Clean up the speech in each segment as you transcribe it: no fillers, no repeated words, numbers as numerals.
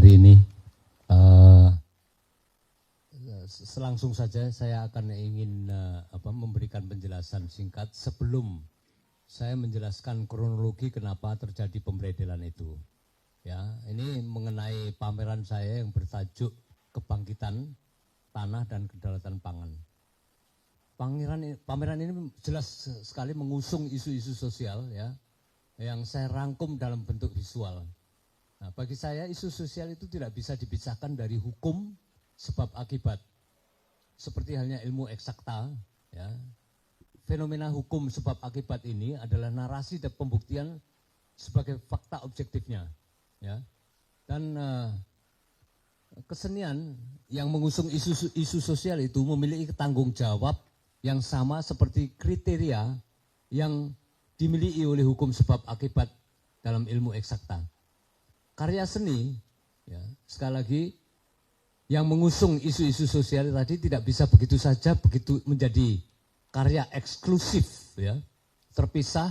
hari ini. Selangsung saja saya akan ingin memberikan penjelasan singkat sebelum saya menjelaskan kronologi kenapa terjadi pemberedelan itu. Ya, ini mengenai pameran saya yang bertajuk Kebangkitan Tanah dan Kedaulatan Pangan. Pameran ini jelas sekali mengusung isu-isu sosial, ya, yang saya rangkum dalam bentuk visual. Nah, bagi saya isu sosial itu tidak bisa dipisahkan dari hukum sebab akibat. Seperti halnya ilmu eksakta, ya. Fenomena hukum sebab akibat ini adalah narasi dan pembuktian sebagai fakta objektifnya, ya. Dan kesenian yang mengusung isu sosial itu memiliki tanggung jawab yang sama seperti kriteria yang dimiliki oleh hukum sebab akibat dalam ilmu eksakta. Karya seni, ya, sekali lagi, yang mengusung isu-isu sosial tadi tidak bisa begitu saja begitu menjadi karya eksklusif, ya, terpisah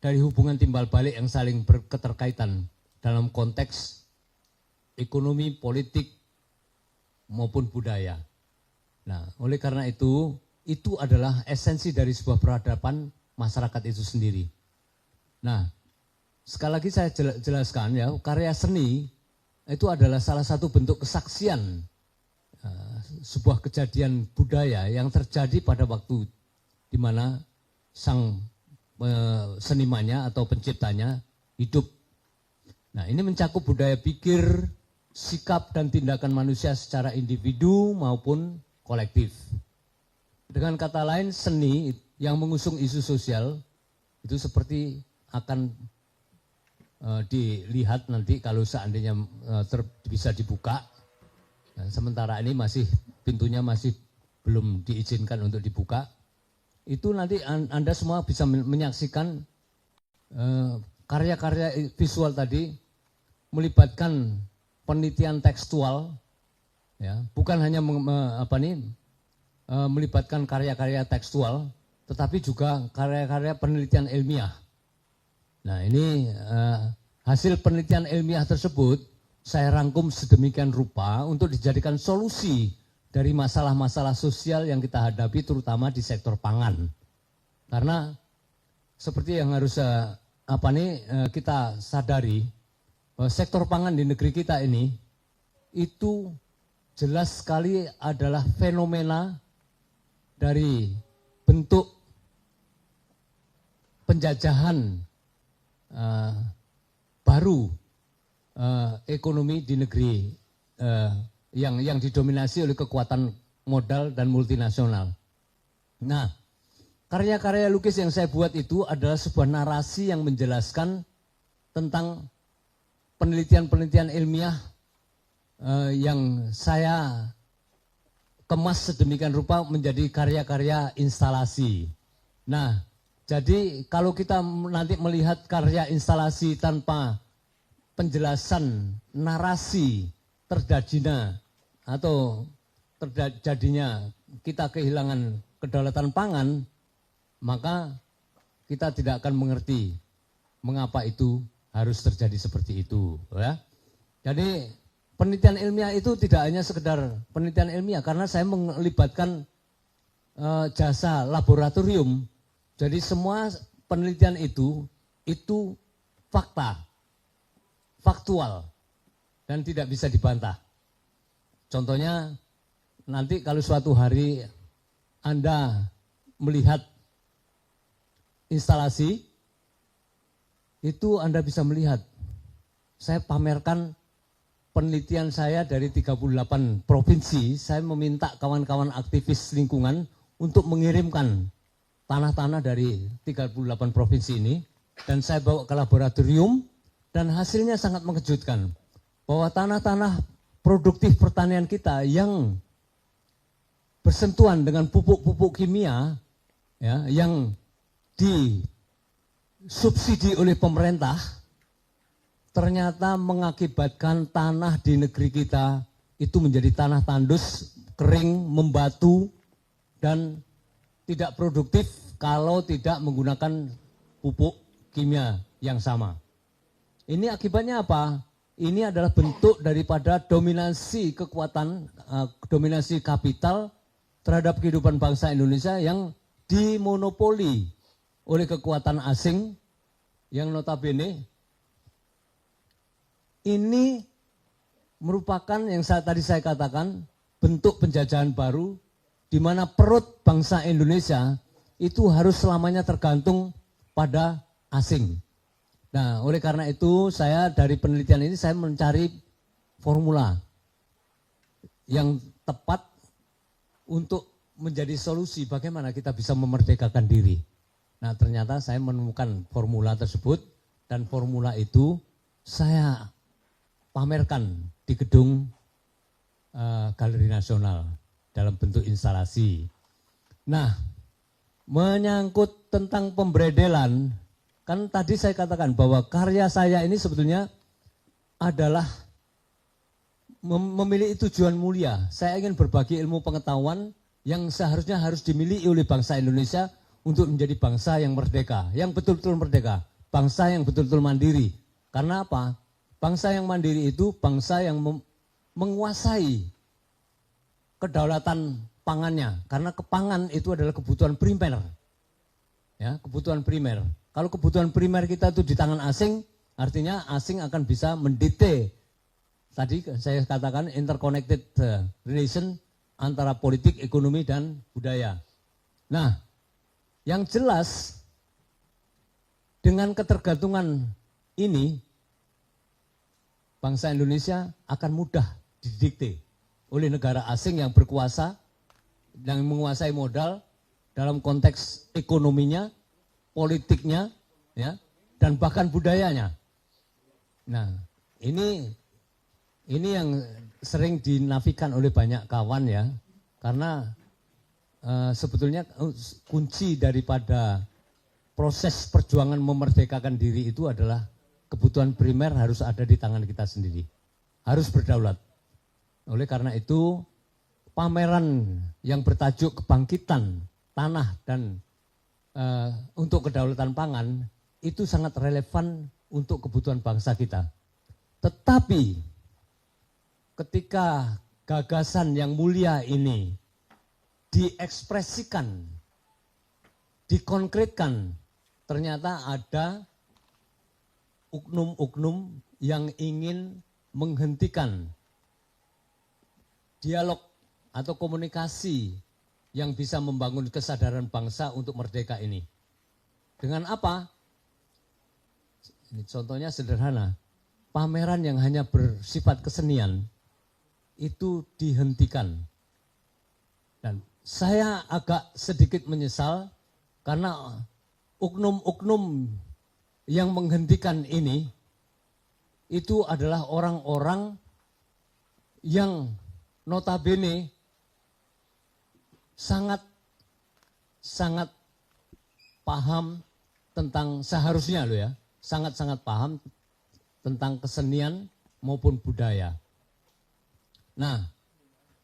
dari hubungan timbal balik yang saling berketerkaitan dalam konteks ekonomi, politik, maupun budaya. Nah, oleh karena itu adalah esensi dari sebuah peradaban masyarakat itu sendiri. Nah, sekali lagi saya jelaskan, ya, karya seni itu adalah salah satu bentuk kesaksian sebuah kejadian budaya yang terjadi pada waktu di mana sang senimannya atau penciptanya hidup. Nah, ini mencakup budaya pikir, sikap dan tindakan manusia secara individu maupun kolektif. Dengan kata lain, seni yang mengusung isu sosial itu seperti akan dilihat nanti kalau seandainya bisa dibuka. Nah, sementara ini pintunya masih belum diizinkan untuk dibuka. Itu nanti Anda semua bisa menyaksikan karya-karya visual tadi melibatkan penelitian tekstual, ya, bukan hanya melibatkan karya-karya tekstual, tetapi juga karya-karya penelitian ilmiah. Nah, ini hasil penelitian ilmiah tersebut saya rangkum sedemikian rupa untuk dijadikan solusi dari masalah-masalah sosial yang kita hadapi terutama di sektor pangan. Karena seperti yang harus kita sadari, bahwa sektor pangan di negeri kita ini itu jelas sekali adalah fenomena dari bentuk penjajahan baru ekonomi di negeri yang didominasi oleh kekuatan modal dan multinasional. Nah, karya-karya lukis yang saya buat itu adalah sebuah narasi yang menjelaskan tentang penelitian-penelitian ilmiah yang saya kemas sedemikian rupa menjadi karya-karya instalasi. Nah, jadi kalau kita nanti melihat karya instalasi tanpa penjelasan narasi terjadinya atau terjadinya kita kehilangan kedaulatan pangan, maka kita tidak akan mengerti mengapa itu harus terjadi seperti itu, ya. Jadi penelitian ilmiah itu tidak hanya sekedar penelitian ilmiah, karena saya melibatkan jasa laboratorium. Jadi semua penelitian itu faktual dan tidak bisa dibantah. Contohnya nanti kalau suatu hari Anda melihat instalasi, itu Anda bisa melihat. Saya pamerkan penelitian saya dari 38 provinsi, saya meminta kawan-kawan aktivis lingkungan untuk mengirimkan tanah-tanah dari 38 provinsi ini, dan saya bawa ke laboratorium, dan hasilnya sangat mengejutkan, bahwa tanah-tanah produktif pertanian kita yang bersentuhan dengan pupuk-pupuk kimia, ya, yang disubsidi oleh pemerintah, ternyata mengakibatkan tanah di negeri kita itu menjadi tanah tandus, kering, membatu, dan tidak produktif kalau tidak menggunakan pupuk kimia yang sama. Ini akibatnya apa? ini adalah bentuk daripada dominasi kekuatan, dominasi kapital terhadap kehidupan bangsa Indonesia yang dimonopoli oleh kekuatan asing yang notabene ini merupakan yang tadi saya katakan bentuk penjajahan baru di mana perut bangsa Indonesia itu harus selamanya tergantung pada asing. Nah, oleh karena itu saya dari penelitian ini saya mencari formula yang tepat untuk menjadi solusi bagaimana kita bisa memerdekakan diri. Nah, ternyata saya menemukan formula tersebut dan formula itu saya pamerkan di gedung Galeri Nasional dalam bentuk instalasi. Nah, menyangkut tentang pembredelan, kan tadi saya katakan bahwa karya saya ini sebetulnya adalah memiliki tujuan mulia. Saya ingin berbagi ilmu pengetahuan yang seharusnya harus dimiliki oleh bangsa Indonesia untuk menjadi bangsa yang merdeka, yang betul-betul merdeka, bangsa yang betul-betul mandiri. Karena apa? Bangsa yang mandiri itu bangsa yang menguasai kedaulatan pangannya, karena kepangan itu adalah kebutuhan primer. Ya, kebutuhan primer. Kalau kebutuhan primer kita itu di tangan asing, artinya asing akan bisa mendikte. Tadi saya katakan interconnected relation antara politik, ekonomi, dan budaya. Nah, yang jelas dengan ketergantungan ini, bangsa Indonesia akan mudah didikte oleh negara asing yang berkuasa, yang menguasai modal dalam konteks ekonominya, politiknya, ya, dan bahkan budayanya. Nah, ini yang sering dinafikan oleh banyak kawan ya, karena sebetulnya kunci daripada proses perjuangan memerdekakan diri itu adalah kebutuhan primer harus ada di tangan kita sendiri, harus berdaulat. Oleh karena itu, pameran yang bertajuk kebangkitan tanah dan untuk kedaulatan pangan itu sangat relevan untuk kebutuhan bangsa kita. Tetapi ketika gagasan yang mulia ini diekspresikan, dikonkretkan, ternyata ada oknum-oknum yang ingin menghentikan dialog atau komunikasi yang bisa membangun kesadaran bangsa untuk merdeka ini. Dengan apa? Ini contohnya sederhana. Pameran yang hanya bersifat kesenian itu dihentikan. Dan saya agak sedikit menyesal karena oknum-oknum yang menghentikan ini itu adalah orang-orang yang notabene sangat paham tentang seharusnya loh ya, sangat paham tentang kesenian maupun budaya. Nah,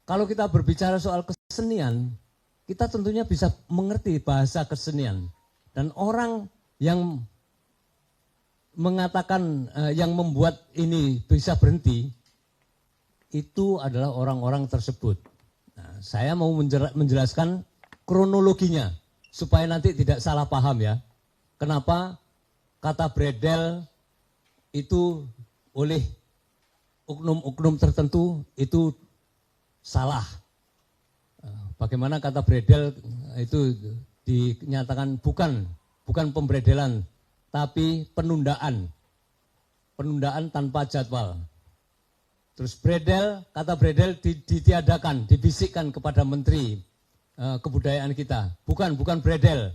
kalau kita berbicara soal kesenian, kita tentunya bisa mengerti bahasa kesenian. Dan orang yang mengatakan, yang membuat ini bisa berhenti, itu adalah orang-orang tersebut. Nah, saya mau menjelaskan kronologinya, supaya nanti tidak salah paham ya. Kenapa kata bredel itu oleh oknum-oknum tertentu itu salah. Bagaimana kata bredel itu dinyatakan bukan pembredelan, tapi penundaan tanpa jadwal. Terus kata bredel ditiadakan, dibisikkan kepada Menteri Kebudayaan kita, bukan bredel.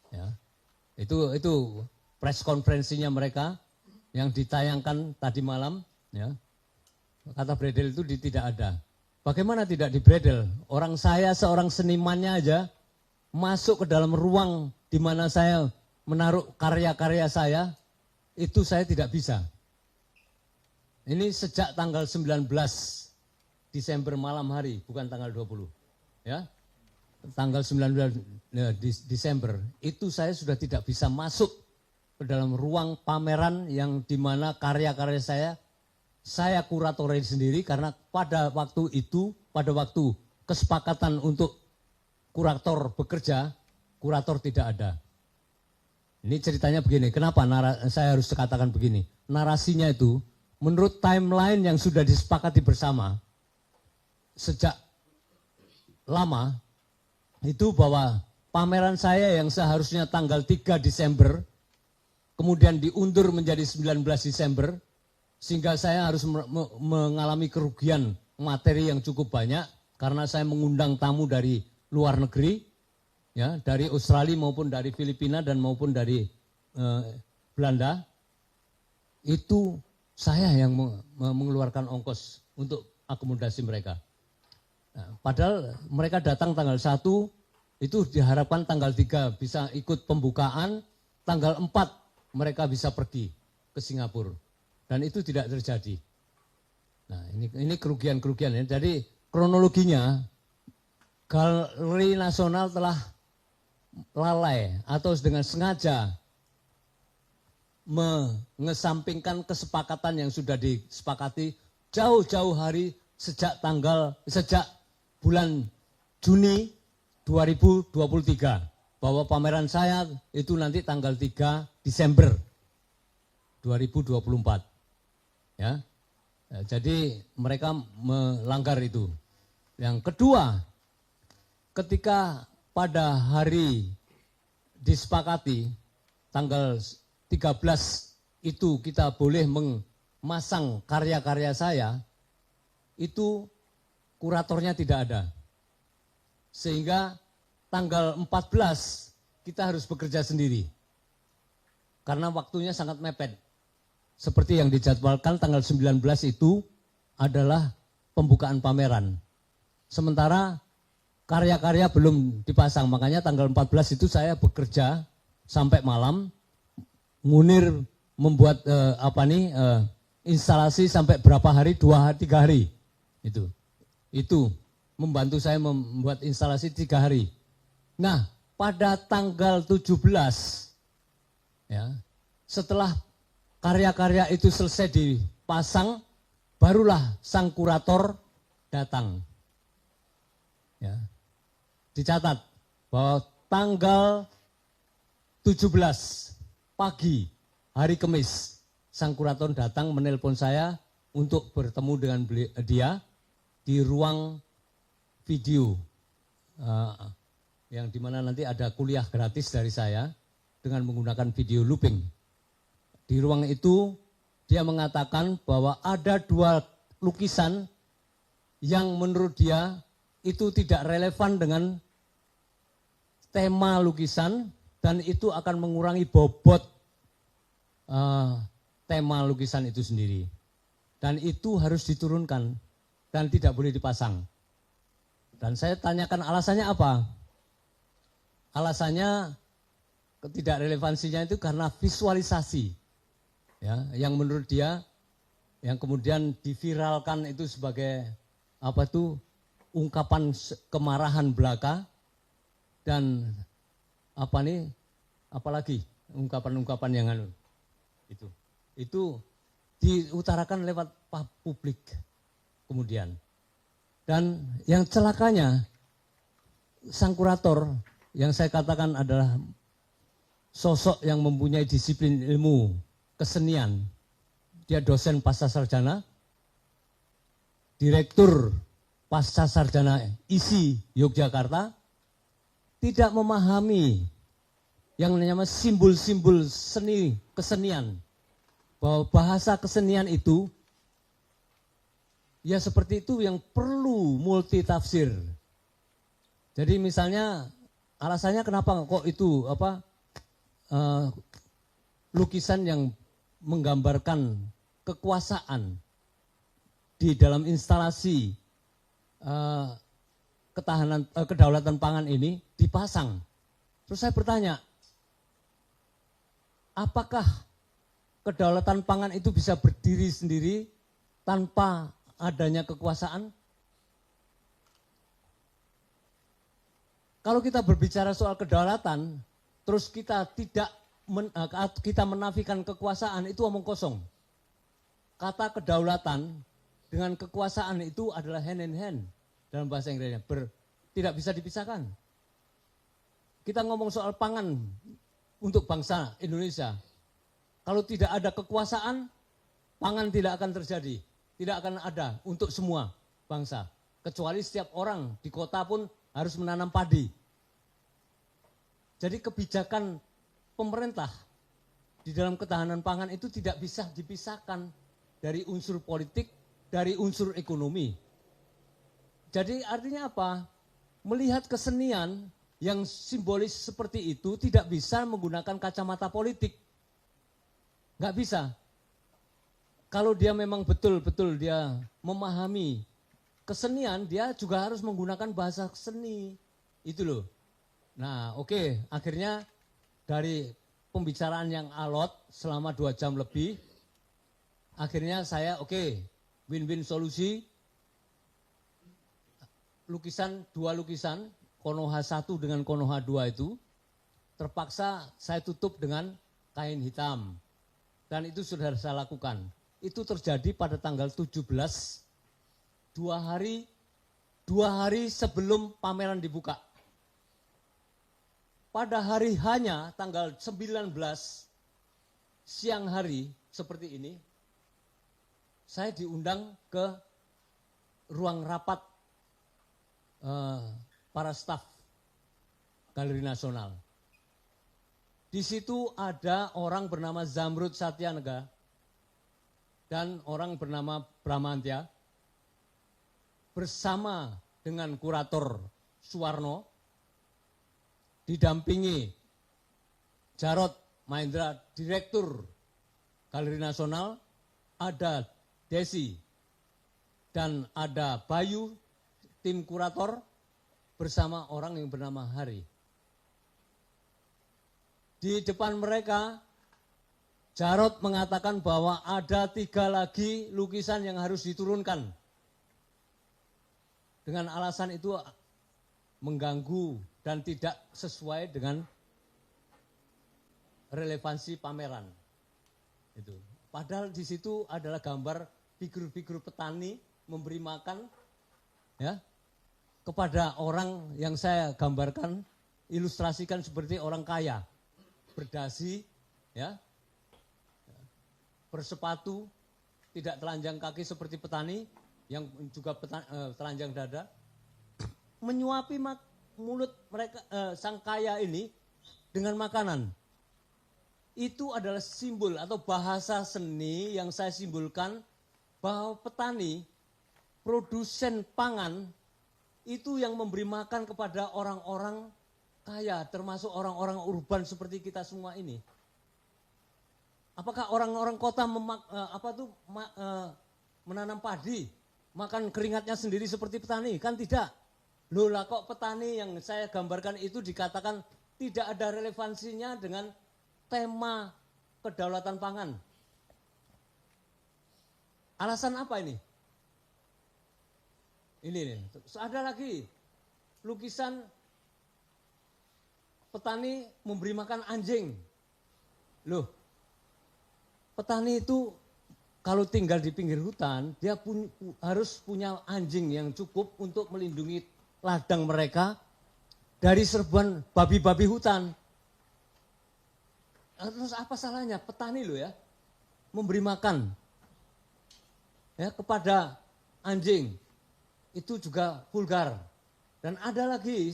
Ya. Itu press konferensinya mereka yang ditayangkan tadi malam. Ya. Kata bredel itu tidak ada. Bagaimana tidak dibredel? Orang saya seorang senimannya aja masuk ke dalam ruang di mana saya menaruh karya-karya saya, itu saya tidak bisa. Ini sejak tanggal 19 Desember malam hari, bukan tanggal 20. Ya. Tanggal 19 Desember, itu saya sudah tidak bisa masuk ke dalam ruang pameran yang di mana karya-karya saya saya kuratori sendiri karena pada waktu itu, pada waktu kesepakatan untuk kurator bekerja, kurator tidak ada. Ini ceritanya begini, kenapa saya harus katakan begini? Narasinya itu menurut timeline yang sudah disepakati bersama sejak lama itu bahwa pameran saya yang seharusnya tanggal 3 Desember kemudian diundur menjadi 19 Desember sehingga saya harus mengalami kerugian materi yang cukup banyak karena saya mengundang tamu dari luar negeri, ya, dari Australia maupun dari Filipina dan maupun dari Belanda. Itu saya yang mengeluarkan ongkos untuk akomodasi mereka. Nah, padahal mereka datang tanggal 1, itu diharapkan tanggal 3 bisa ikut pembukaan, tanggal 4 mereka bisa pergi ke Singapura. Dan itu tidak terjadi. Nah, ini kerugian-kerugian ya. Jadi kronologinya Galeri Nasional telah lalai atau dengan sengaja mengesampingkan kesepakatan yang sudah disepakati jauh-jauh hari sejak bulan Juni 2023 bahwa pameran saya itu nanti tanggal 3 Desember 2024. Ya. Jadi mereka melanggar itu. Yang kedua, ketika pada hari disepakati tanggal 13 itu kita boleh memasang karya-karya saya, itu kuratornya tidak ada. Sehingga tanggal 14 kita harus bekerja sendiri. Karena waktunya sangat mepet. Seperti yang dijadwalkan tanggal 19 itu adalah pembukaan pameran. Sementara karya-karya belum dipasang, makanya tanggal 14 itu saya bekerja sampai malam. Munir membuat instalasi sampai berapa hari, 2-3 hari. Itu membantu saya membuat instalasi 3 hari. Nah, pada tanggal 17, ya, setelah karya-karya itu selesai dipasang, barulah sang kurator datang. Ya. Dicatat bahwa tanggal 17 pagi, hari Kamis, sang kurator datang menelpon saya untuk bertemu dengan dia di ruang video yang dimana nanti ada kuliah gratis dari saya dengan menggunakan video looping. Di ruang itu dia mengatakan bahwa ada 2 lukisan yang menurut dia itu tidak relevan dengan tema lukisan dan itu akan mengurangi bobot tema lukisan itu sendiri. Dan itu harus diturunkan dan tidak boleh dipasang. Dan saya tanyakan alasannya apa? Alasannya ketidakrelevansinya itu karena visualisasi. Ya, yang menurut dia yang kemudian diviralkan itu sebagai ungkapan kemarahan belaka dan apalagi ungkapan-ungkapan yang itu diutarakan lewat publik kemudian. Dan yang celakanya sang kurator yang saya katakan adalah sosok yang mempunyai disiplin ilmu kesenian. Dia dosen pascasarjana, direktur pascasarjana ISI Yogyakarta, tidak memahami yang namanya simbol-simbol seni kesenian. Bahwa bahasa kesenian itu ya seperti itu yang perlu multi tafsir. Jadi misalnya alasannya kenapa kok itu lukisan yang menggambarkan kekuasaan di dalam instalasi kedaulatan pangan ini dipasang. Terus saya bertanya, apakah kedaulatan pangan itu bisa berdiri sendiri tanpa adanya kekuasaan? Kalau kita berbicara soal kedaulatan, terus kita kita menafikan kekuasaan, itu omong kosong. kata kedaulatan dengan kekuasaan itu adalah hand in hand dalam bahasa Inggrisnya, tidak bisa dipisahkan. Kita ngomong soal pangan untuk bangsa Indonesia. Kalau tidak ada kekuasaan, pangan tidak akan terjadi, tidak akan ada untuk semua bangsa. Kecuali setiap orang di kota pun harus menanam padi. Jadi kebijakan pemerintah di dalam ketahanan pangan itu tidak bisa dipisahkan dari unsur politik, dari unsur ekonomi. Jadi artinya apa? Melihat kesenian yang simbolis seperti itu tidak bisa menggunakan kacamata politik. Nggak bisa. Kalau dia memang betul-betul dia memahami kesenian, dia juga harus menggunakan bahasa seni. Itu loh. Nah oke, akhirnya dari pembicaraan yang alot selama 2 jam lebih, akhirnya saya win-win solusi, dua lukisan, Konoha 1 dengan Konoha 2 itu, terpaksa saya tutup dengan kain hitam. Dan itu sudah saya lakukan. Itu terjadi pada tanggal 17, 2 hari sebelum pameran dibuka. Pada hari hanya tanggal 19 siang hari seperti ini, saya diundang ke ruang rapat para staf Galeri Nasional. Di situ ada orang bernama Zamrud Satyanega dan orang bernama Bramantya bersama dengan kurator Suwarno, didampingi Jarod Mahendra, Direktur Galeri Nasional, ada Desi, dan ada Bayu, tim kurator, bersama orang yang bernama Hari. Di depan mereka, Jarod mengatakan bahwa ada 3 lagi lukisan yang harus diturunkan. Dengan alasan itu mengganggu dan tidak sesuai dengan relevansi pameran. Itu. Padahal di situ adalah gambar figur-figur petani memberi makan ya kepada orang yang saya gambarkan, ilustrasikan seperti orang kaya, berdasi, ya, bersepatu, tidak telanjang kaki seperti petani yang juga telanjang dada, menyuapi mulut mereka sang kaya ini dengan makanan. Itu adalah simbol atau bahasa seni yang saya simbolkan bahwa petani, produsen pangan itu yang memberi makan kepada orang-orang kaya, termasuk orang-orang urban seperti kita semua ini. Apakah orang-orang kota menanam padi, makan keringatnya sendiri seperti petani? Kan tidak. Loh lah kok petani yang saya gambarkan itu dikatakan tidak ada relevansinya dengan tema kedaulatan pangan. Alasan apa ini? Ini nih, ada lagi lukisan petani memberi makan anjing. Loh, petani itu kalau tinggal di pinggir hutan, dia harus punya anjing yang cukup untuk melindungi ladang mereka dari serbuan babi-babi hutan. Terus apa salahnya petani loh ya, memberi makan ya kepada anjing, itu juga vulgar. Dan ada lagi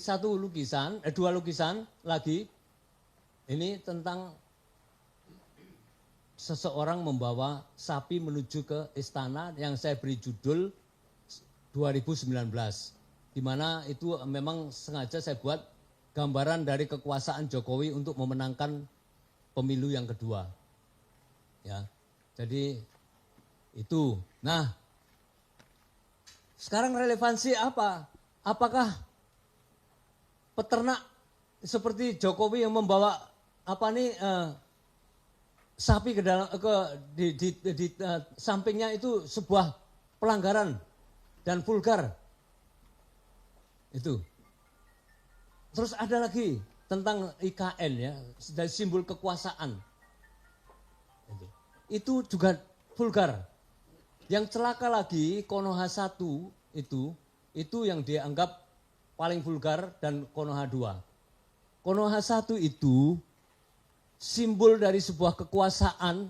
dua lukisan lagi, ini tentang seseorang membawa sapi menuju ke istana yang saya beri judul 2019. Di mana itu memang sengaja saya buat gambaran dari kekuasaan Jokowi untuk memenangkan pemilu yang kedua. Ya. Jadi itu. Nah, sekarang relevansi apa? Apakah peternak seperti Jokowi yang membawa sapi ke dalam di sampingnya itu sebuah pelanggaran dan vulgar? Itu. Terus ada lagi tentang IKN ya, dari simbol kekuasaan. Itu juga vulgar. Yang celaka lagi Konoha 1 itu yang dianggap paling vulgar dan Konoha 2. Konoha 1 itu simbol dari sebuah kekuasaan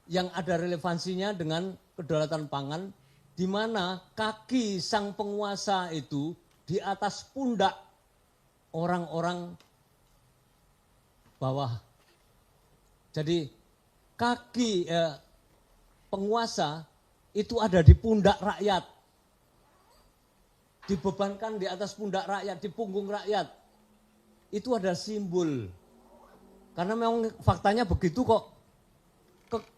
yang ada relevansinya dengan kedaulatan pangan, di mana kaki sang penguasa itu di atas pundak orang-orang bawah. Jadi kaki penguasa itu ada di pundak rakyat, dibebankan di atas pundak rakyat, di punggung rakyat. Itu adalah simbol. Karena memang faktanya begitu kok.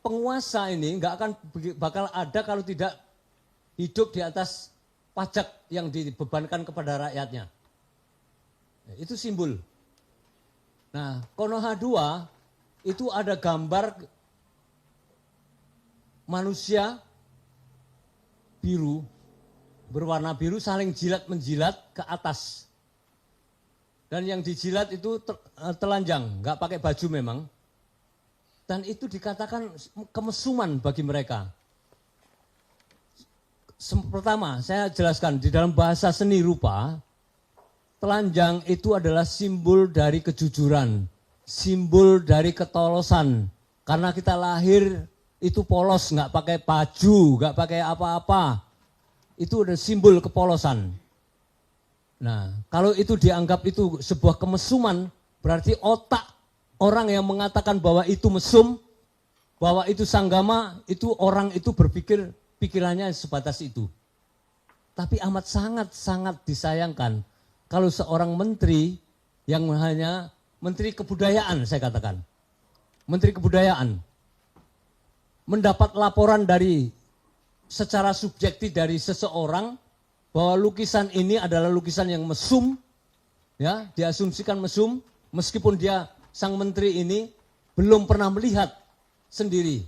Penguasa ini nggak akan bakal ada kalau tidak hidup di atas pajak yang dibebankan kepada rakyatnya. Itu simbol. Nah, Konoha 2 itu ada gambar manusia biru, berwarna biru saling jilat-menjilat ke atas. Dan yang dijilat itu telanjang, nggak pakai baju memang. Dan itu dikatakan kemesuman bagi mereka. Pertama, saya jelaskan di dalam bahasa seni rupa, telanjang itu adalah simbol dari kejujuran, simbol dari ketolosan. Karena kita lahir itu polos, nggak pakai baju, nggak pakai apa-apa. Itu ada simbol kepolosan. Nah, kalau itu dianggap itu sebuah kemesuman, berarti otak orang yang mengatakan bahwa itu mesum, bahwa itu sanggama, itu orang itu berpikir pikirannya sebatas itu. Tapi amat sangat disayangkan kalau seorang menteri yang hanya menteri kebudayaan, saya katakan, menteri kebudayaan, mendapat laporan dari secara subjektif dari seseorang bahwa lukisan ini adalah lukisan yang mesum, ya, diasumsikan mesum, meskipun dia sang menteri ini belum pernah melihat sendiri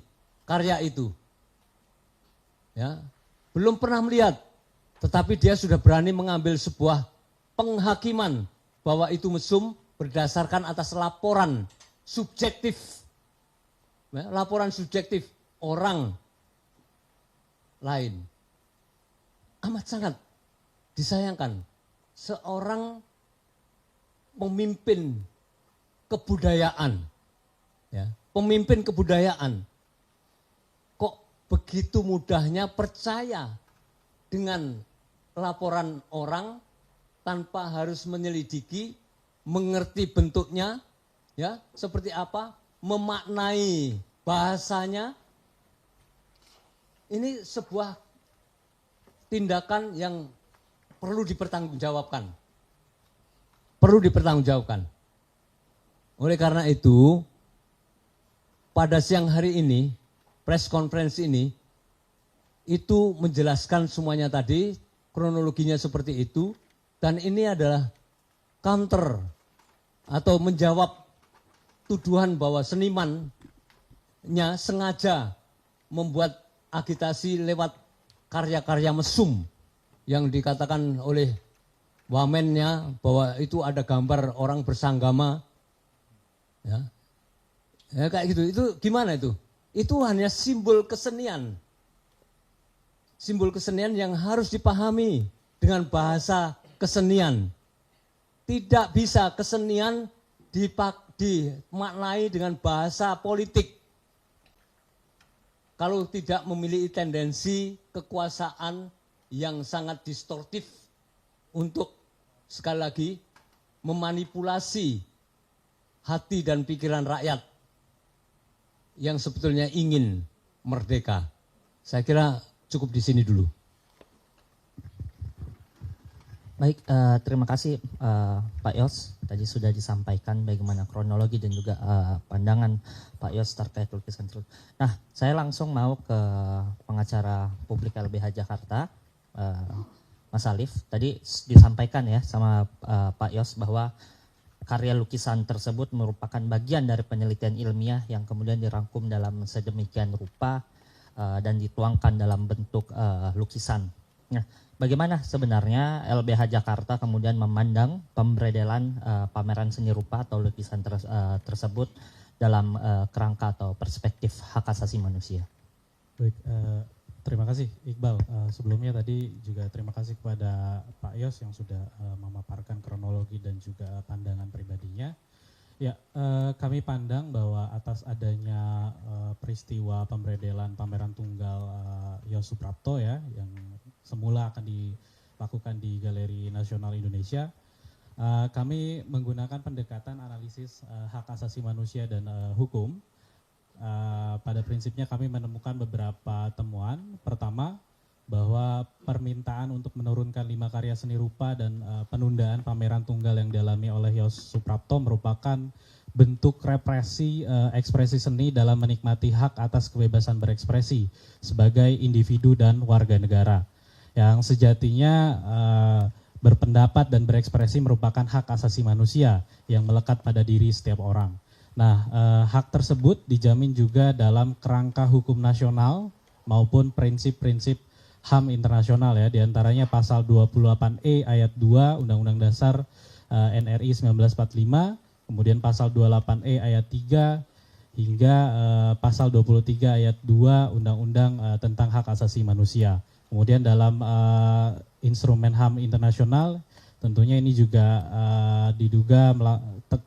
karya itu, ya, belum pernah melihat, tetapi dia sudah berani mengambil sebuah penghakiman bahwa itu mesum berdasarkan atas laporan subjektif, ya, laporan subjektif orang lain. Amat sangat disayangkan seorang pemimpin kebudayaan, ya, pemimpin kebudayaan kok begitu mudahnya percaya dengan laporan orang tanpa harus menyelidiki, mengerti bentuknya, ya, seperti apa, memaknai bahasanya. Ini sebuah tindakan yang perlu dipertanggungjawabkan. Perlu dipertanggungjawabkan. Oleh karena itu, pada siang hari ini, press conference ini, itu menjelaskan semuanya tadi, kronologinya seperti itu, dan ini adalah counter atau menjawab tuduhan bahwa senimannya sengaja membuat agitasi lewat karya-karya mesum yang dikatakan oleh wamennya bahwa itu ada gambar orang bersanggama, ya, ya kayak gitu. Itu gimana itu? Itu hanya simbol kesenian, simbol kesenian yang harus dipahami dengan bahasa kesenian. Tidak bisa kesenian dimaknai dengan bahasa politik kalau tidak memiliki tendensi kekuasaan yang sangat distortif untuk, sekali lagi, memanipulasi hati dan pikiran rakyat yang sebetulnya ingin merdeka. Saya kira cukup di sini dulu. Baik, terima kasih Pak Yos. Tadi sudah disampaikan bagaimana kronologi dan juga pandangan Pak Yos terkait lukisan tersebut. Nah, saya langsung mau ke pengacara publik LBH Jakarta, Mas Alif. Tadi disampaikan ya sama Pak Yos bahwa karya lukisan tersebut merupakan bagian dari penelitian ilmiah yang kemudian dirangkum dalam sedemikian rupa dan dituangkan dalam bentuk lukisan. Nah, bagaimana sebenarnya LBH Jakarta kemudian memandang pemberedelan pameran seni rupa atau lukisan tersebut dalam kerangka atau perspektif hak asasi manusia? Baik, Terima kasih Iqbal. Sebelumnya tadi juga terima kasih kepada Pak Yos yang sudah memaparkan kronologi dan juga pandangan pribadinya. Ya, kami pandang bahwa atas adanya peristiwa pemberedelan pameran tunggal Yos Suprapto ya, yang semula akan dilakukan di Galeri Nasional Indonesia, kami menggunakan pendekatan analisis hak asasi manusia dan hukum. Pada prinsipnya kami menemukan beberapa temuan. Pertama, bahwa permintaan untuk menurunkan 5 karya seni rupa dan penundaan pameran tunggal yang dialami oleh Yos Suprapto merupakan bentuk represi ekspresi seni dalam menikmati hak atas kebebasan berekspresi sebagai individu dan warga negara. Yang sejatinya berpendapat dan berekspresi merupakan hak asasi manusia yang melekat pada diri setiap orang. Nah, hak tersebut dijamin juga dalam kerangka hukum nasional maupun prinsip-prinsip HAM internasional ya, diantaranya pasal 28E ayat 2 Undang-Undang Dasar NRI 1945, kemudian pasal 28E ayat 3 hingga pasal 23 ayat 2 Undang-Undang tentang Hak Asasi Manusia. Kemudian dalam instrumen HAM internasional tentunya ini juga diduga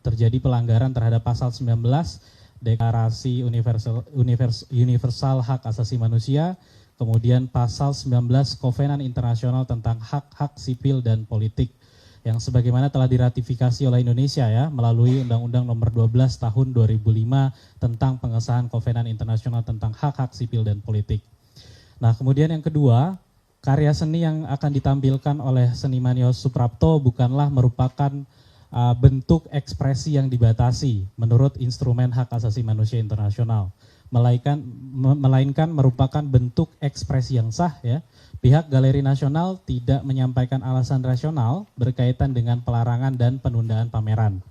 terjadi pelanggaran terhadap pasal 19 Deklarasi Universal Hak Asasi Manusia, kemudian pasal 19 Kovenan Internasional tentang Hak-Hak Sipil dan Politik yang sebagaimana telah diratifikasi oleh Indonesia ya melalui Undang-Undang Nomor 12 Tahun 2005 tentang pengesahan Kovenan Internasional tentang Hak-Hak Sipil dan Politik. Nah, kemudian yang kedua, karya seni yang akan ditampilkan oleh seniman Yos Suprapto bukanlah merupakan bentuk ekspresi yang dibatasi menurut instrumen hak asasi manusia internasional, melainkan merupakan bentuk ekspresi yang sah ya. Pihak Galeri Nasional tidak menyampaikan alasan rasional berkaitan dengan pelarangan dan penundaan pameran.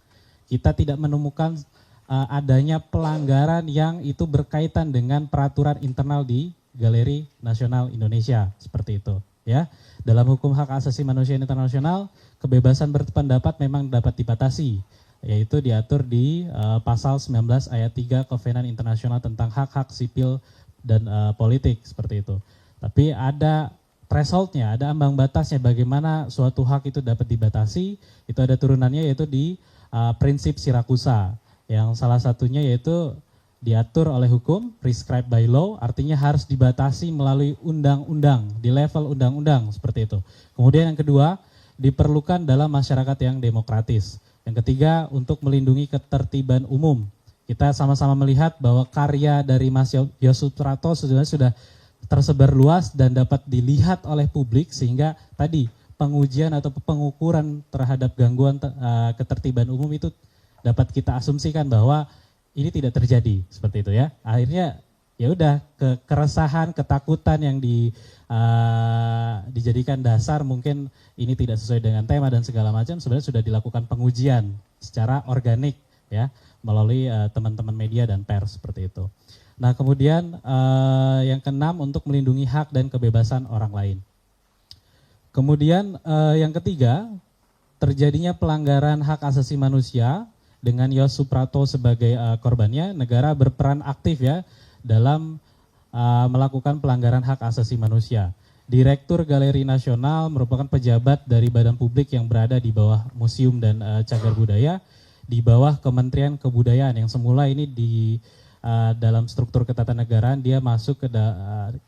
Kita tidak menemukan adanya pelanggaran yang itu berkaitan dengan peraturan internal di Galeri Nasional Indonesia seperti itu ya. Dalam hukum hak asasi manusia internasional, kebebasan berpendapat memang dapat dibatasi, yaitu diatur di pasal 19 ayat 3 Kovenan Internasional tentang hak-hak sipil dan politik seperti itu. Tapi ada thresholdnya, ada ambang batasnya bagaimana suatu hak itu dapat dibatasi. Itu ada turunannya yaitu di prinsip Sirakusa, yang salah satunya yaitu diatur oleh hukum, prescribed by law, artinya harus dibatasi melalui undang-undang, di level undang-undang seperti itu. Kemudian yang kedua, diperlukan dalam masyarakat yang demokratis. Yang ketiga, untuk melindungi ketertiban umum. Kita sama-sama melihat bahwa karya dari Mas Yos Suprapto sudah tersebar luas dan dapat dilihat oleh publik, sehingga tadi pengujian atau pengukuran terhadap gangguan ketertiban umum itu dapat kita asumsikan bahwa ini tidak terjadi seperti itu ya. Akhirnya ya udah keresahan, ketakutan yang dijadikan dasar mungkin ini tidak sesuai dengan tema dan segala macam sebenarnya sudah dilakukan pengujian secara organik ya melalui teman-teman media dan pers seperti itu. Nah, kemudian yang keenam untuk melindungi hak dan kebebasan orang lain. Kemudian yang ketiga, terjadinya pelanggaran hak asasi manusia. Dengan Yos Suprapto sebagai korbannya, negara berperan aktif ya dalam melakukan pelanggaran hak asasi manusia. Direktur Galeri Nasional merupakan pejabat dari badan publik yang berada di bawah museum dan cagar budaya, di bawah Kementerian Kebudayaan yang semula ini di dalam struktur ketatanegaraan dia masuk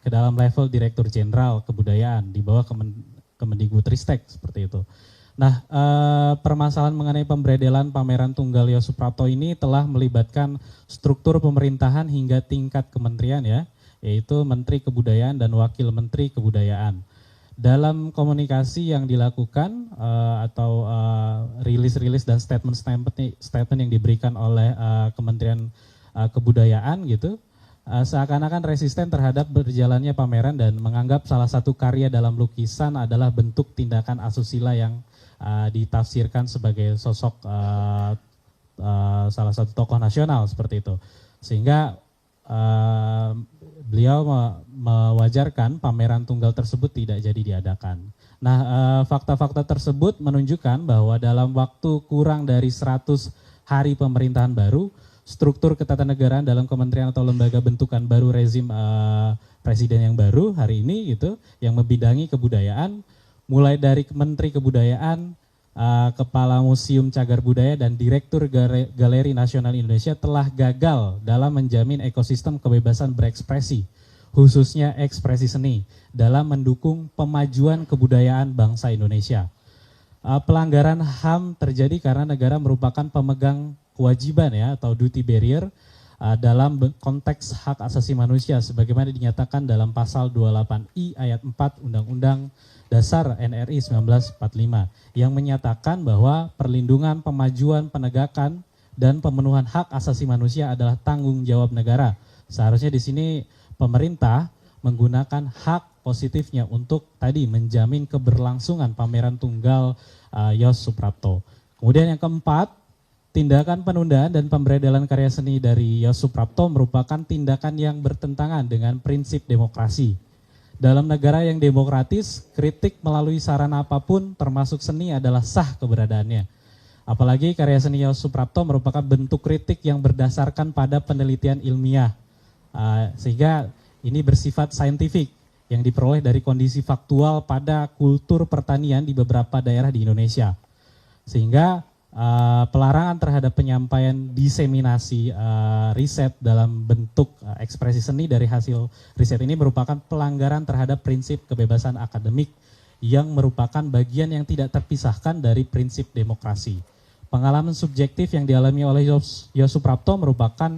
ke dalam level Direktur Jenderal Kebudayaan di bawah Kemendikbudristek seperti itu. Nah, permasalahan mengenai pemberedelan pameran tunggal Yos Suprapto ini telah melibatkan struktur pemerintahan hingga tingkat kementerian ya, yaitu Menteri Kebudayaan dan Wakil Menteri Kebudayaan. Dalam komunikasi yang dilakukan atau rilis-rilis dan statement yang diberikan oleh Kementerian Kebudayaan gitu, seakan-akan resisten terhadap berjalannya pameran dan menganggap salah satu karya dalam lukisan adalah bentuk tindakan asusila yang ditafsirkan sebagai sosok salah satu tokoh nasional seperti itu, sehingga beliau mewajarkan pameran tunggal tersebut tidak jadi diadakan. Nah, fakta-fakta tersebut menunjukkan bahwa dalam waktu kurang dari 100 hari pemerintahan baru struktur ketatanegaraan dalam kementerian atau lembaga bentukan baru rezim presiden yang baru hari ini gitu, yang membidangi kebudayaan, mulai dari Menteri Kebudayaan, Kepala Museum Cagar Budaya dan Direktur Galeri Nasional Indonesia telah gagal dalam menjamin ekosistem kebebasan berekspresi, khususnya ekspresi seni, dalam mendukung pemajuan kebudayaan bangsa Indonesia. Pelanggaran HAM terjadi karena negara merupakan pemegang kewajiban ya atau duty barrier dalam konteks hak asasi manusia sebagaimana dinyatakan dalam pasal 28I ayat 4 Undang-Undang Dasar NRI 1945 yang menyatakan bahwa perlindungan, pemajuan, penegakan, dan pemenuhan hak asasi manusia adalah tanggung jawab negara. Seharusnya di sini pemerintah menggunakan hak positifnya untuk tadi menjamin keberlangsungan pameran tunggal Yos Suprapto. Kemudian yang keempat, tindakan penundaan dan pemberedelan karya seni dari Yos Suprapto merupakan tindakan yang bertentangan dengan prinsip demokrasi. Dalam negara yang demokratis, kritik melalui sarana apapun termasuk seni adalah sah keberadaannya. Apalagi karya seni Yos Suprapto merupakan bentuk kritik yang berdasarkan pada penelitian ilmiah. Sehingga ini bersifat saintifik yang diperoleh dari kondisi faktual pada kultur pertanian di beberapa daerah di Indonesia. Sehingga pelarangan terhadap penyampaian diseminasi riset dalam bentuk ekspresi seni dari hasil riset ini merupakan pelanggaran terhadap prinsip kebebasan akademik yang merupakan bagian yang tidak terpisahkan dari prinsip demokrasi. Pengalaman subjektif yang dialami oleh Yos Suprapto merupakan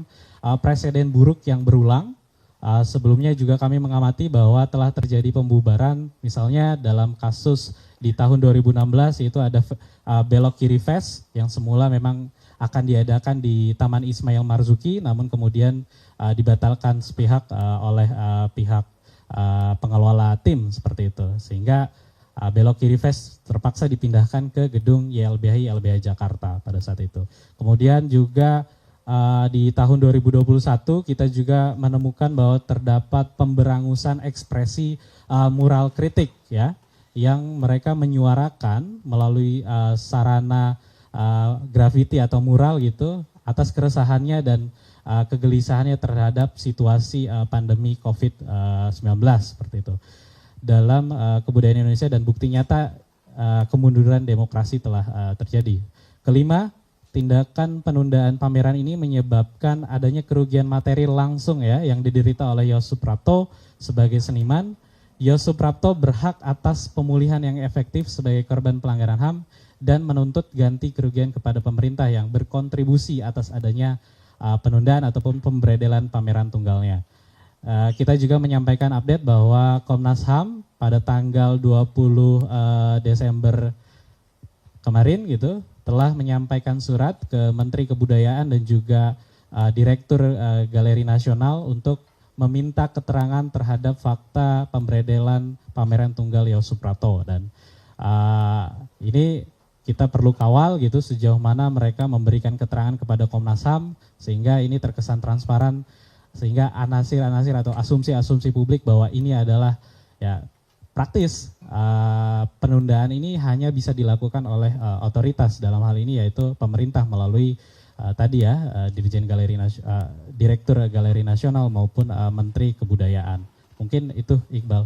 preseden buruk yang berulang. Sebelumnya juga kami mengamati bahwa telah terjadi pembubaran, misalnya dalam kasus di tahun 2016 yaitu ada Belok Kiri Fest yang semula memang akan diadakan di Taman Ismail Marzuki, namun kemudian dibatalkan sepihak oleh pihak pengelola tim seperti itu, sehingga Belok Kiri Fest terpaksa dipindahkan ke gedung YLBHI Jakarta pada saat itu. Kemudian juga di tahun 2021 kita juga menemukan bahwa terdapat pemberangusan ekspresi mural kritik ya, yang mereka menyuarakan melalui sarana grafiti atau mural gitu atas keresahannya dan kegelisahannya terhadap situasi pandemi COVID-19 seperti itu dalam kebudayaan Indonesia, dan bukti nyata kemunduran demokrasi telah terjadi. Kelima, tindakan penundaan pameran ini menyebabkan adanya kerugian materi langsung ya yang diderita oleh Yos Suprapto sebagai seniman. Yos Suprapto berhak atas pemulihan yang efektif sebagai korban pelanggaran HAM dan menuntut ganti kerugian kepada pemerintah yang berkontribusi atas adanya penundaan ataupun pemberedelan pameran tunggalnya. Kita juga menyampaikan update bahwa Komnas HAM pada tanggal 20 Desember kemarin gitu telah menyampaikan surat ke Menteri Kebudayaan dan juga Direktur Galeri Nasional untuk meminta keterangan terhadap fakta pemberedelan pameran tunggal Yos Suprapto, dan ini kita perlu kawal gitu sejauh mana mereka memberikan keterangan kepada Komnas HAM sehingga ini terkesan transparan, sehingga anasir-anasir atau asumsi-asumsi publik bahwa ini adalah ya praktis penundaan ini hanya bisa dilakukan oleh otoritas, dalam hal ini yaitu pemerintah melalui tadi ya Direktur Galeri Nasional maupun Menteri Kebudayaan. Mungkin itu Iqbal.